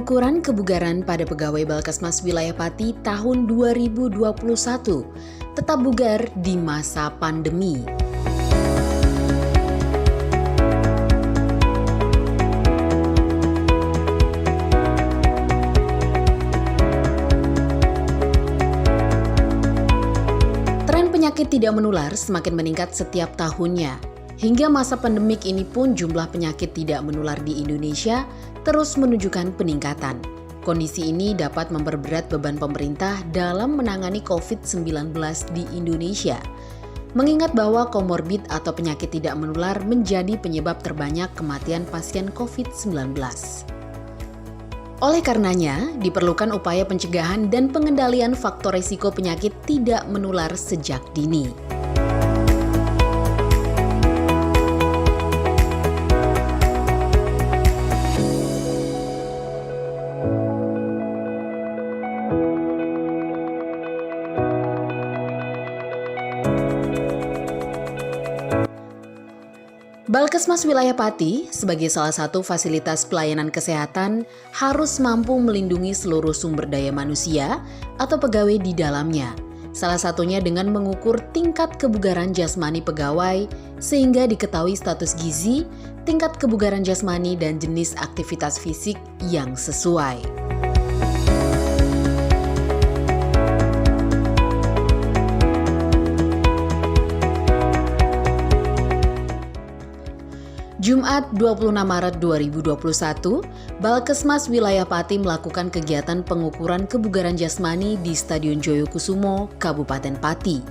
Pengukuran kebugaran pada pegawai Balkesmas Wilayah Pati tahun 2021 tetap bugar di masa pandemi. Tren penyakit tidak menular semakin meningkat setiap tahunnya. Hingga masa pandemik ini pun jumlah penyakit tidak menular di Indonesia terus menunjukkan peningkatan. Kondisi ini dapat memperberat beban pemerintah dalam menangani COVID-19 di Indonesia. Mengingat bahwa komorbid atau penyakit tidak menular menjadi penyebab terbanyak kematian pasien COVID-19. Oleh karenanya, diperlukan upaya pencegahan dan pengendalian faktor risiko penyakit tidak menular sejak dini. Balkesmas Wilayah Pati sebagai salah satu fasilitas pelayanan kesehatan harus mampu melindungi seluruh sumber daya manusia atau pegawai di dalamnya. Salah satunya dengan mengukur tingkat kebugaran jasmani pegawai sehingga diketahui status gizi, tingkat kebugaran jasmani dan jenis aktivitas fisik yang sesuai. Jumat 26 Maret 2021, Balkesmas Wilayah Pati melakukan kegiatan pengukuran kebugaran jasmani di Stadion Joyokusumo, Kabupaten Pati.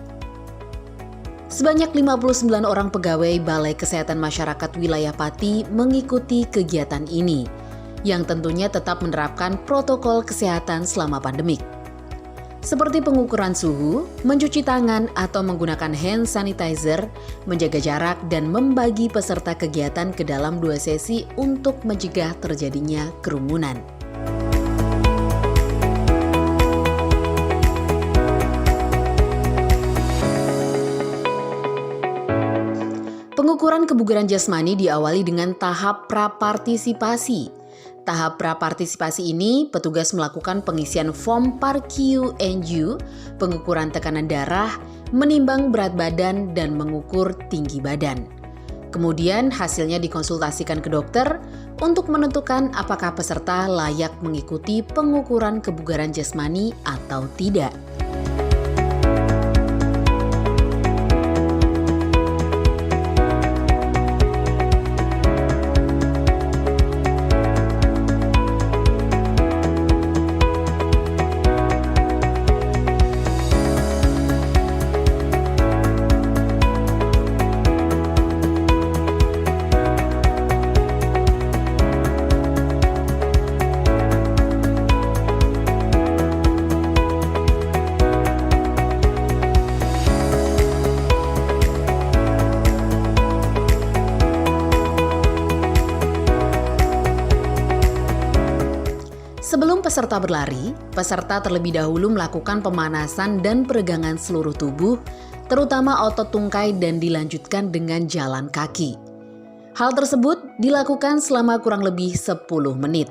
Sebanyak 59 orang pegawai Balai Kesehatan Masyarakat Wilayah Pati mengikuti kegiatan ini, yang tentunya tetap menerapkan protokol kesehatan selama pandemik. Seperti pengukuran suhu, mencuci tangan atau menggunakan hand sanitizer, menjaga jarak, dan membagi peserta kegiatan ke dalam 2 sesi untuk mencegah terjadinya kerumunan. Pengukuran kebugaran jasmani diawali dengan tahap prapartisipasi. Tahap prapartisipasi ini, petugas melakukan pengisian form PAR-Q&U, pengukuran tekanan darah, menimbang berat badan, dan mengukur tinggi badan. Kemudian hasilnya dikonsultasikan ke dokter untuk menentukan apakah peserta layak mengikuti pengukuran kebugaran jasmani atau tidak. Sebelum peserta berlari, peserta terlebih dahulu melakukan pemanasan dan peregangan seluruh tubuh, terutama otot tungkai, dan dilanjutkan dengan jalan kaki. Hal tersebut dilakukan selama kurang lebih 10 menit.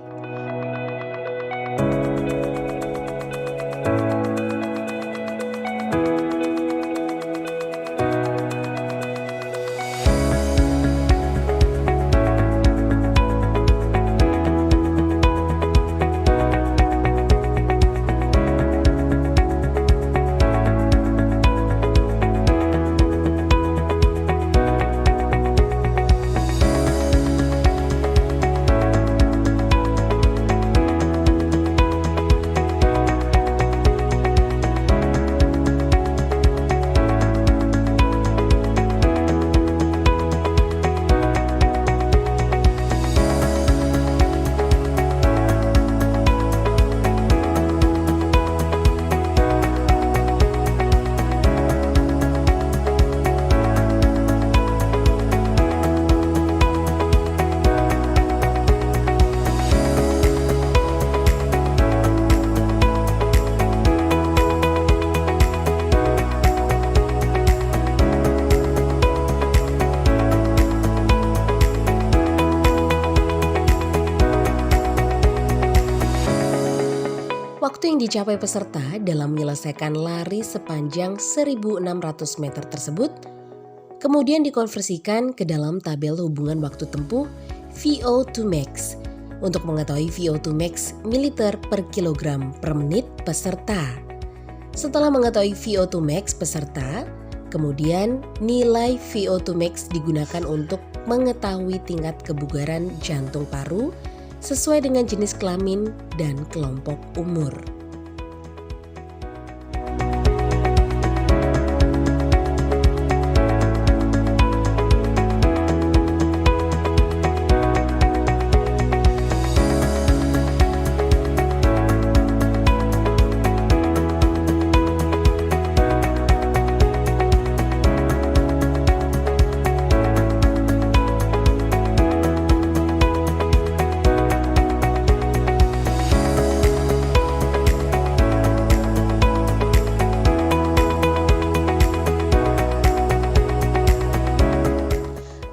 dicapai peserta dalam menyelesaikan lari sepanjang 1.600 meter tersebut kemudian dikonversikan ke dalam tabel hubungan waktu tempuh VO2 max untuk mengetahui VO2 max mililiter per kilogram per menit peserta. Setelah mengetahui VO2 max peserta, kemudian nilai VO2 max digunakan untuk mengetahui tingkat kebugaran jantung paru sesuai dengan jenis kelamin dan kelompok umur.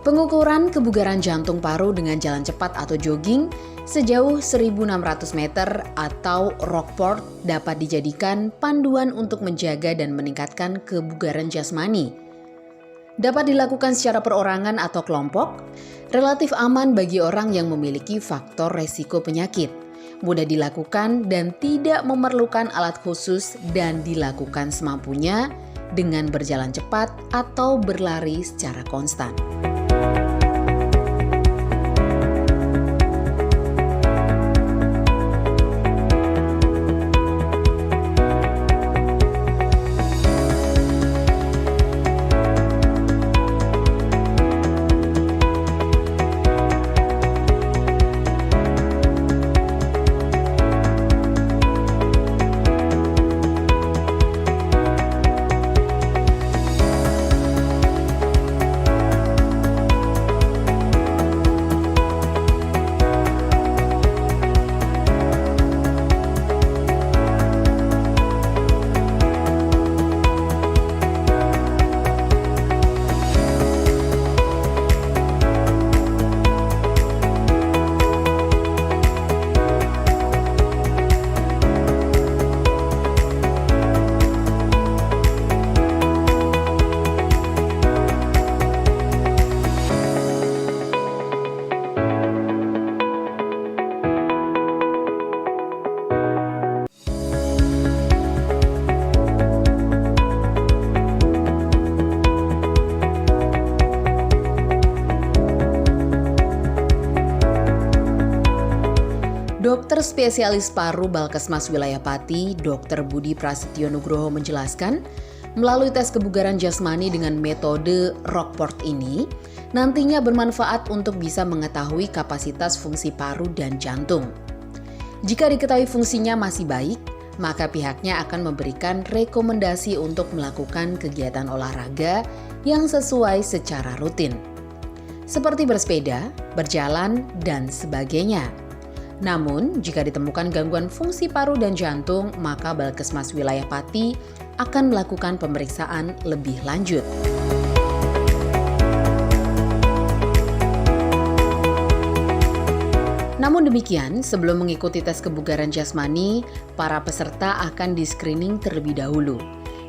Pengukuran kebugaran jantung paru dengan jalan cepat atau jogging sejauh 1.600 meter atau Rockport dapat dijadikan panduan untuk menjaga dan meningkatkan kebugaran jasmani. Dapat dilakukan secara perorangan atau kelompok, relatif aman bagi orang yang memiliki faktor resiko penyakit, mudah dilakukan dan tidak memerlukan alat khusus dan dilakukan semampunya dengan berjalan cepat atau berlari secara konstan. Dokter spesialis paru Balkesmas Wilayah Pati, Dr. Budi Prasetyo Nugroho menjelaskan, melalui tes kebugaran jasmani dengan metode Rockport ini, nantinya bermanfaat untuk bisa mengetahui kapasitas fungsi paru dan jantung. Jika diketahui fungsinya masih baik, maka pihaknya akan memberikan rekomendasi untuk melakukan kegiatan olahraga yang sesuai secara rutin, seperti bersepeda, berjalan, dan sebagainya. Namun, jika ditemukan gangguan fungsi paru dan jantung, maka Balkesmas Wilayah Pati akan melakukan pemeriksaan lebih lanjut. Namun demikian, sebelum mengikuti tes kebugaran jasmani, para peserta akan di-screening terlebih dahulu.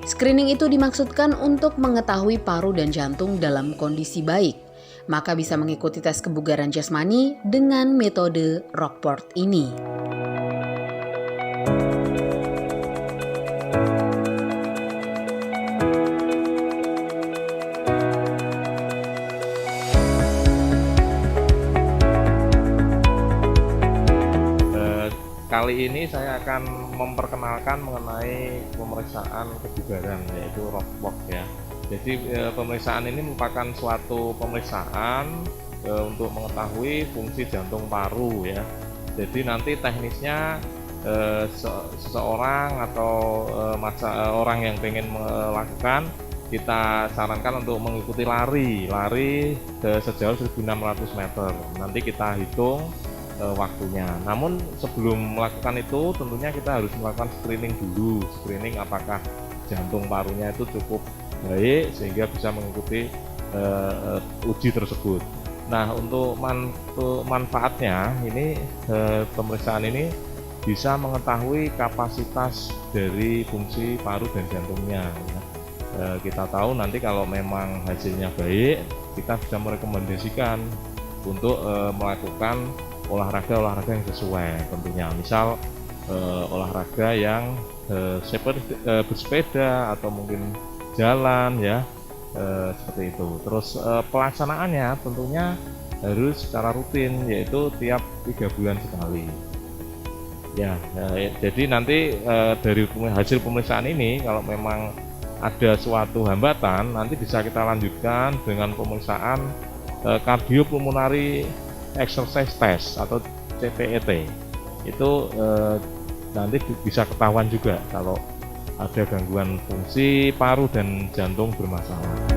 Screening itu dimaksudkan untuk mengetahui paru dan jantung dalam kondisi baik. Maka bisa mengikuti tes kebugaran jasmani dengan metode Rockport ini. Kali ini saya akan memperkenalkan mengenai pemeriksaan kebugaran, yaitu Rockport ya. Jadi pemeriksaan ini merupakan suatu pemeriksaan untuk mengetahui fungsi jantung paru ya. Jadi nanti teknisnya seseorang atau orang yang ingin melakukan, kita sarankan untuk mengikuti lari sejauh 1.600 meter. Nanti kita hitung waktunya. Namun sebelum melakukan itu tentunya kita harus melakukan screening dulu. Screening apakah jantung parunya itu cukup baik sehingga bisa mengikuti uji tersebut. Nah, untuk manfaatnya ini pemeriksaan ini bisa mengetahui kapasitas dari fungsi paru dan jantungnya. Kita tahu nanti kalau memang hasilnya baik, kita bisa merekomendasikan untuk melakukan olahraga yang sesuai tentunya. Misal olahraga yang seperti bersepeda atau mungkin jalan ya, seperti itu. Terus pelaksanaannya tentunya harus secara rutin, yaitu tiap 3 bulan sekali. Ya, jadi nanti dari hasil pemeriksaan ini kalau memang ada suatu hambatan, nanti bisa kita lanjutkan dengan pemeriksaan cardiopulmonary exercise test atau CPET. Itu nanti bisa ketahuan juga kalau ada gangguan fungsi paru dan jantung bermasalah.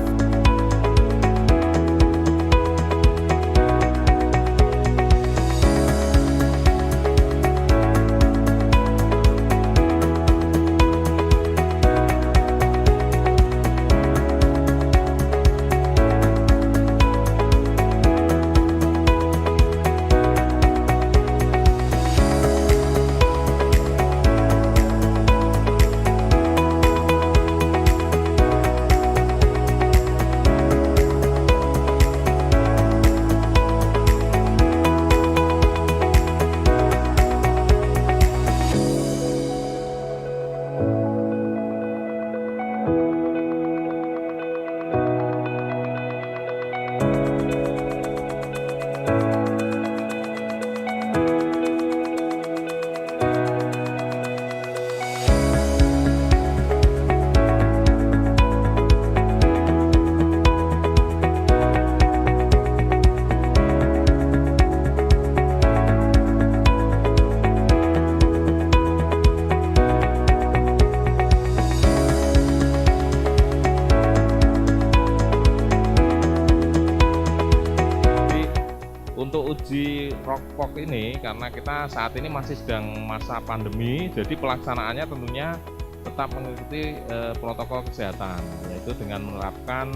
Untuk uji rokok ini, karena kita saat ini masih sedang masa pandemi, jadi pelaksanaannya tentunya tetap mengikuti protokol kesehatan, yaitu dengan menerapkan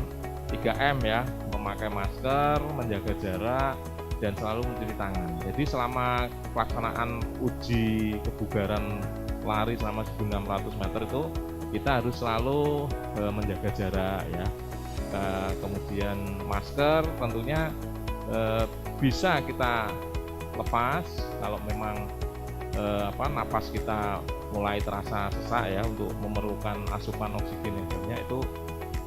3M ya, memakai masker, menjaga jarak, dan selalu mencuci tangan. Jadi selama pelaksanaan uji kebugaran lari selama 1.600 meter itu kita harus selalu menjaga jarak ya. Kemudian masker tentunya bisa kita lepas kalau memang napas kita mulai terasa sesak ya, untuk memerlukan asupan oksigen yang banyak, itu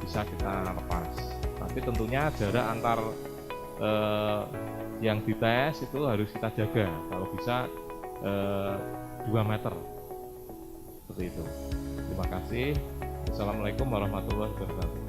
bisa kita lepas. Tapi tentunya jarak antar yang dites itu harus kita jaga, kalau bisa 2 meter seperti itu. Terima kasih. Assalamualaikum warahmatullahi wabarakatuh.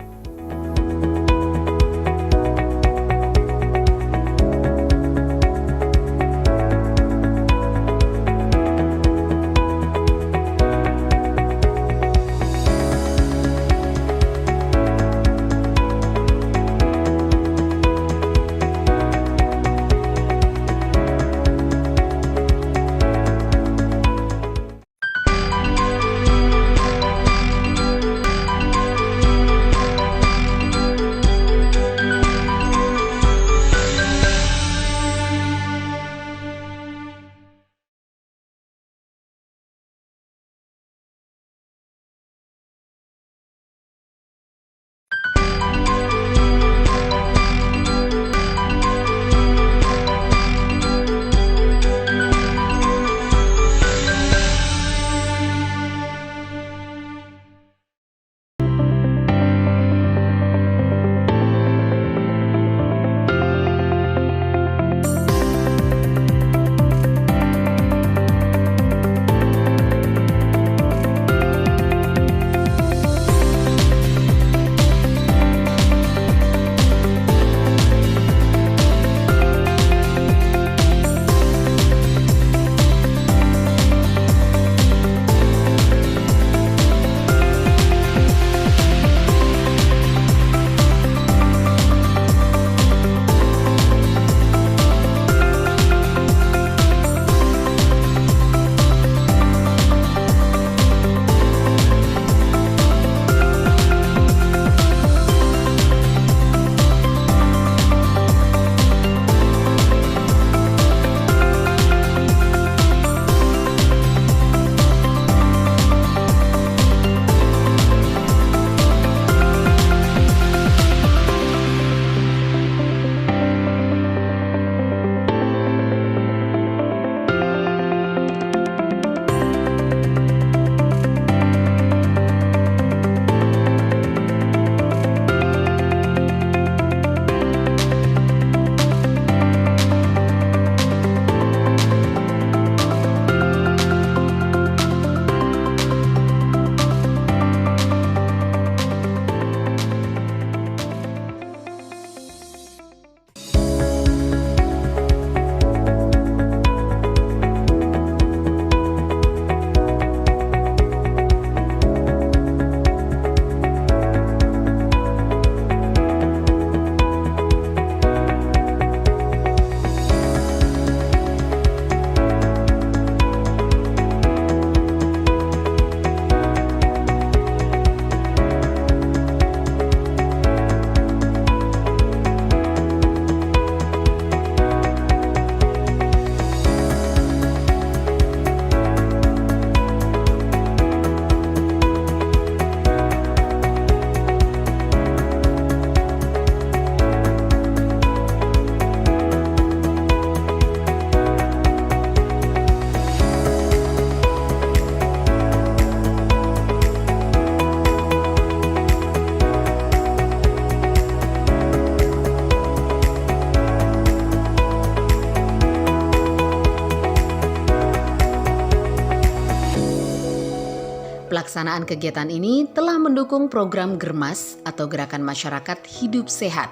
pelaksanaan kegiatan ini telah mendukung program Germas atau Gerakan Masyarakat Hidup Sehat.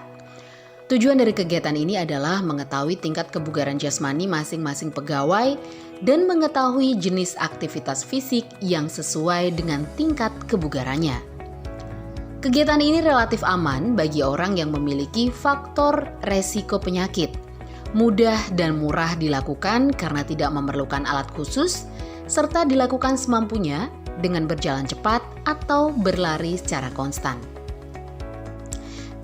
Tujuan dari kegiatan ini adalah mengetahui tingkat kebugaran jasmani masing-masing pegawai dan mengetahui jenis aktivitas fisik yang sesuai dengan tingkat kebugarannya. Kegiatan ini relatif aman bagi orang yang memiliki faktor resiko penyakit, mudah dan murah dilakukan karena tidak memerlukan alat khusus, serta dilakukan semampunya dengan berjalan cepat atau berlari secara konstan.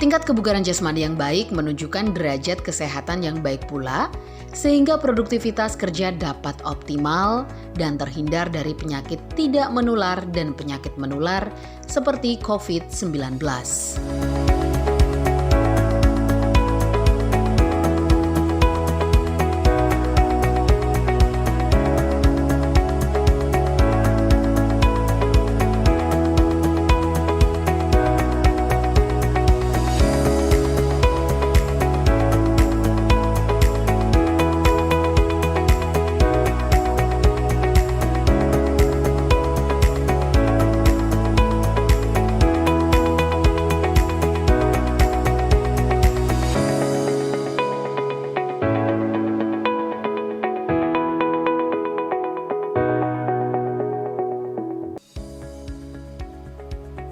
Tingkat kebugaran jasmani yang baik menunjukkan derajat kesehatan yang baik pula, sehingga produktivitas kerja dapat optimal dan terhindar dari penyakit tidak menular dan penyakit menular seperti COVID-19.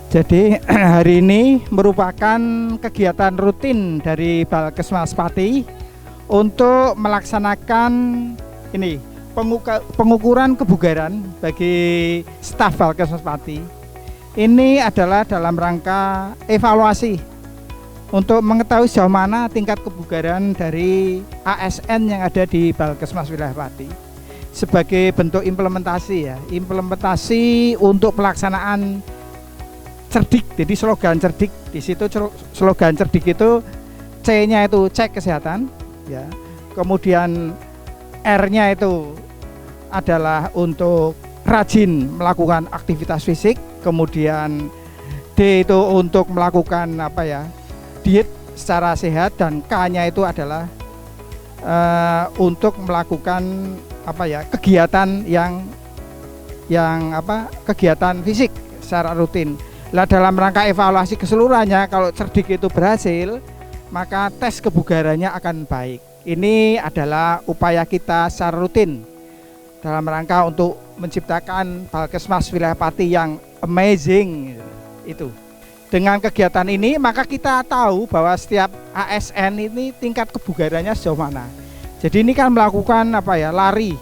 Jadi hari ini merupakan kegiatan rutin dari Balkesmas Pati untuk melaksanakan ini pengukuran kebugaran bagi staf Balkesmas Pati. Ini adalah dalam rangka evaluasi untuk mengetahui sejauh mana tingkat kebugaran dari ASN yang ada di Balkesmas Wilayah Pati sebagai bentuk implementasi implementasi untuk pelaksanaan cerdik. Jadi slogan cerdik di situ, slogan cerdik itu C-nya itu cek kesehatan ya. Kemudian R-nya itu adalah untuk rajin melakukan aktivitas fisik, kemudian D itu untuk melakukan diet secara sehat, dan K-nya itu adalah untuk melakukan kegiatan kegiatan fisik secara rutin. Lah dalam rangka evaluasi keseluruhannya, kalau cerdik itu berhasil, maka tes kebugarannya akan baik. Ini adalah upaya kita secara rutin dalam rangka untuk menciptakan Balkesmas Wilayah Pati yang amazing itu. Dengan kegiatan ini maka kita tahu bahwa setiap ASN ini tingkat kebugarannya sejauh mana. Jadi ini kan melakukan lari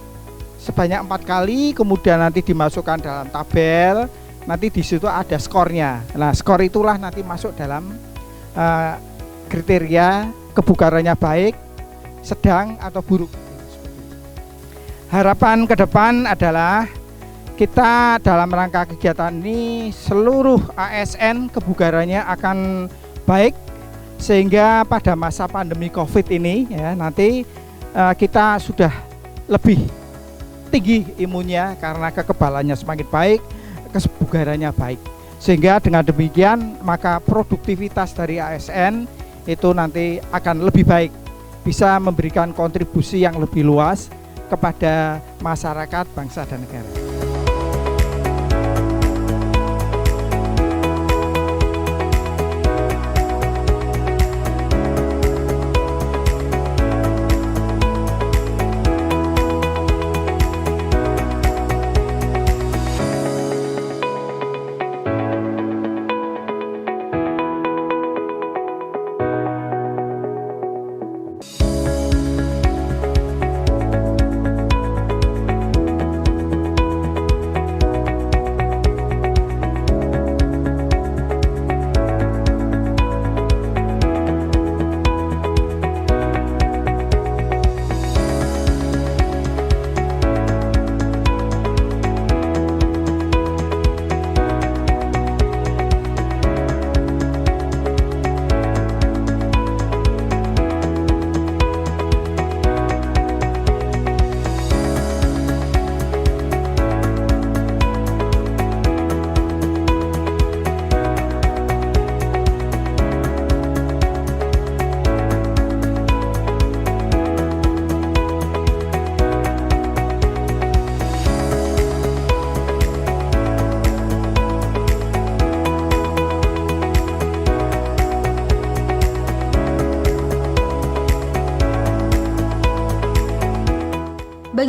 sebanyak 4 kali, kemudian nanti dimasukkan dalam tabel. Nanti di situ ada skornya. Nah, skor itulah nanti masuk dalam kriteria kebugarannya baik, sedang atau buruk. Harapan ke depan adalah kita dalam rangka kegiatan ini seluruh ASN kebugarannya akan baik, sehingga pada masa pandemi COVID ini nanti kita sudah lebih tinggi imunnya karena kekebalannya semakin baik, kebugarannya baik, sehingga dengan demikian maka produktivitas dari ASN itu nanti akan lebih baik, bisa memberikan kontribusi yang lebih luas kepada masyarakat, bangsa dan negara.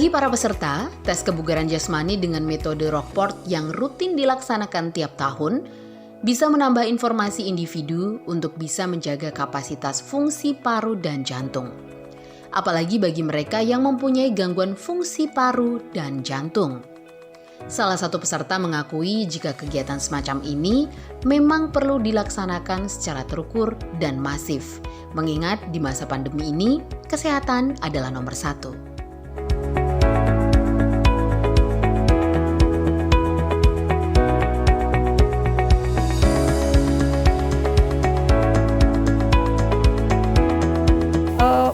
Bagi para peserta, tes kebugaran jasmani dengan metode Rockport yang rutin dilaksanakan tiap tahun bisa menambah informasi individu untuk bisa menjaga kapasitas fungsi paru dan jantung. Apalagi bagi mereka yang mempunyai gangguan fungsi paru dan jantung. Salah satu peserta mengakui jika kegiatan semacam ini memang perlu dilaksanakan secara terukur dan masif, mengingat di masa pandemi ini, kesehatan adalah nomor satu.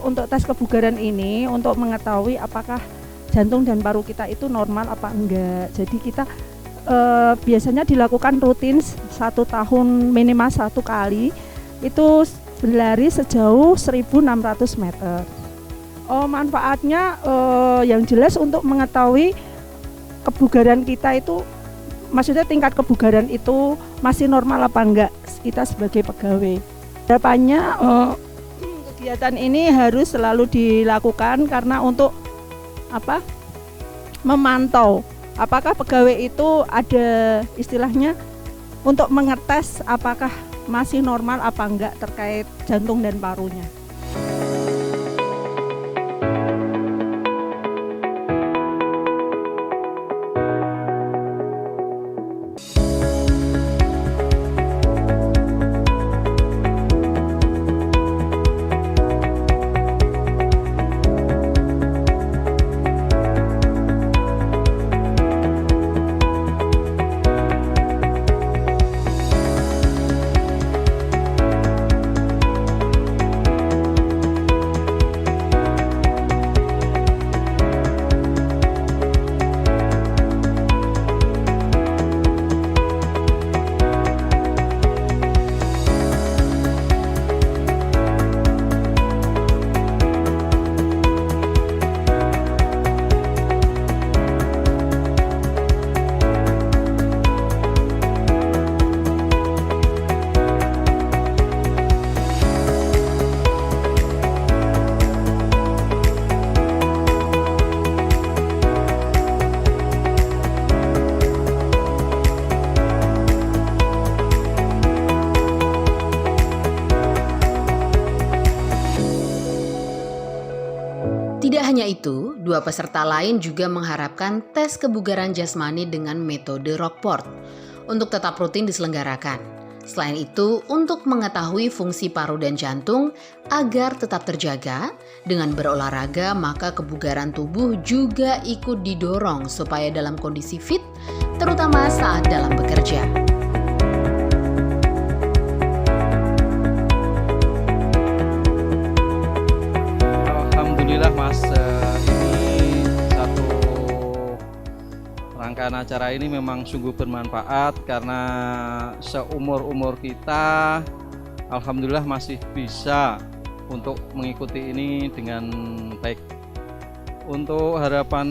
Untuk tes kebugaran ini untuk mengetahui apakah jantung dan paru kita itu normal apa enggak. Jadi kita biasanya dilakukan rutin 1 tahun minimal 1 kali, itu berlari sejauh 1.600 meter. Manfaatnya yang jelas untuk mengetahui kebugaran kita itu, maksudnya tingkat kebugaran itu masih normal apa enggak kita sebagai pegawai. Harapannya kegiatan ini harus selalu dilakukan karena untuk memantau apakah pegawai itu ada istilahnya untuk mengetes apakah masih normal apa enggak terkait jantung dan parunya. Tidak hanya itu, 2 peserta lain juga mengharapkan tes kebugaran jasmani dengan metode Rockport untuk tetap rutin diselenggarakan. Selain itu, untuk mengetahui fungsi paru dan jantung agar tetap terjaga, dengan berolahraga maka kebugaran tubuh juga ikut didorong supaya dalam kondisi fit, terutama saat dalam bekerja. Alhamdulillah Mas, ini satu rangkaian acara ini memang sungguh bermanfaat karena seumur-umur kita alhamdulillah masih bisa untuk mengikuti ini dengan baik. Untuk harapan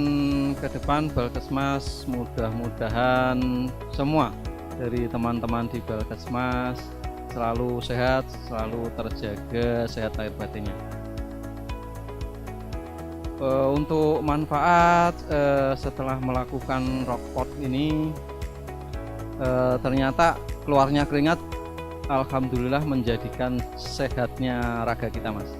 ke depan Balkesmas, mudah-mudahan semua dari teman-teman di Balkesmas selalu sehat, selalu terjaga sehat lahir batinnya. Untuk manfaat setelah melakukan Rockport ini, ternyata keluarnya keringat alhamdulillah menjadikan sehatnya raga kita Mas.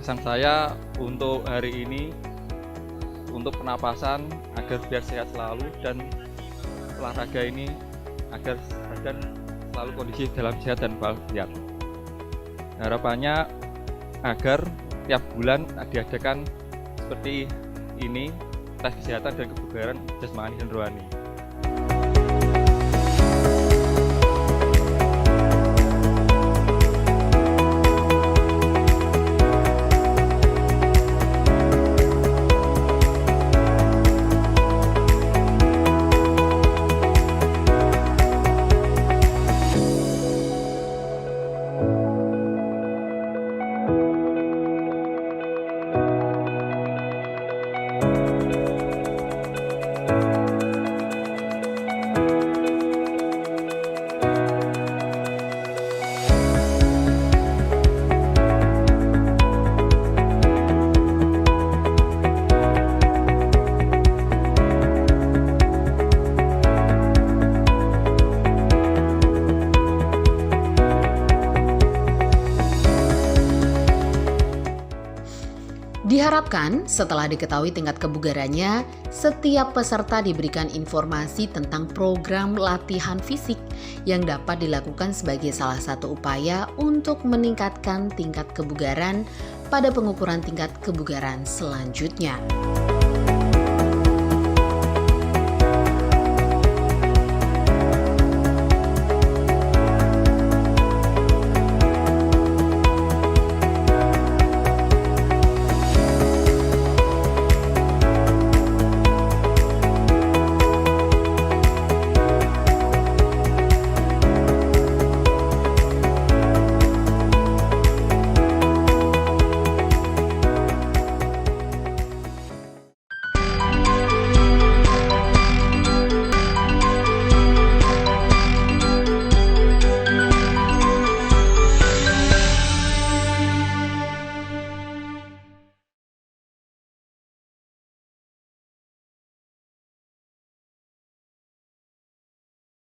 Kesan saya untuk hari ini, untuk pernapasan agar biar sehat selalu, dan olahraga ini agar badan selalu kondisi dalam sehat dan walafiat. Harapannya agar tiap bulan diadakan seperti ini tes kesehatan dan kebugaran jasmani dan rohani. Diharapkan setelah diketahui tingkat kebugarannya, setiap peserta diberikan informasi tentang program latihan fisik yang dapat dilakukan sebagai salah satu upaya untuk meningkatkan tingkat kebugaran pada pengukuran tingkat kebugaran selanjutnya.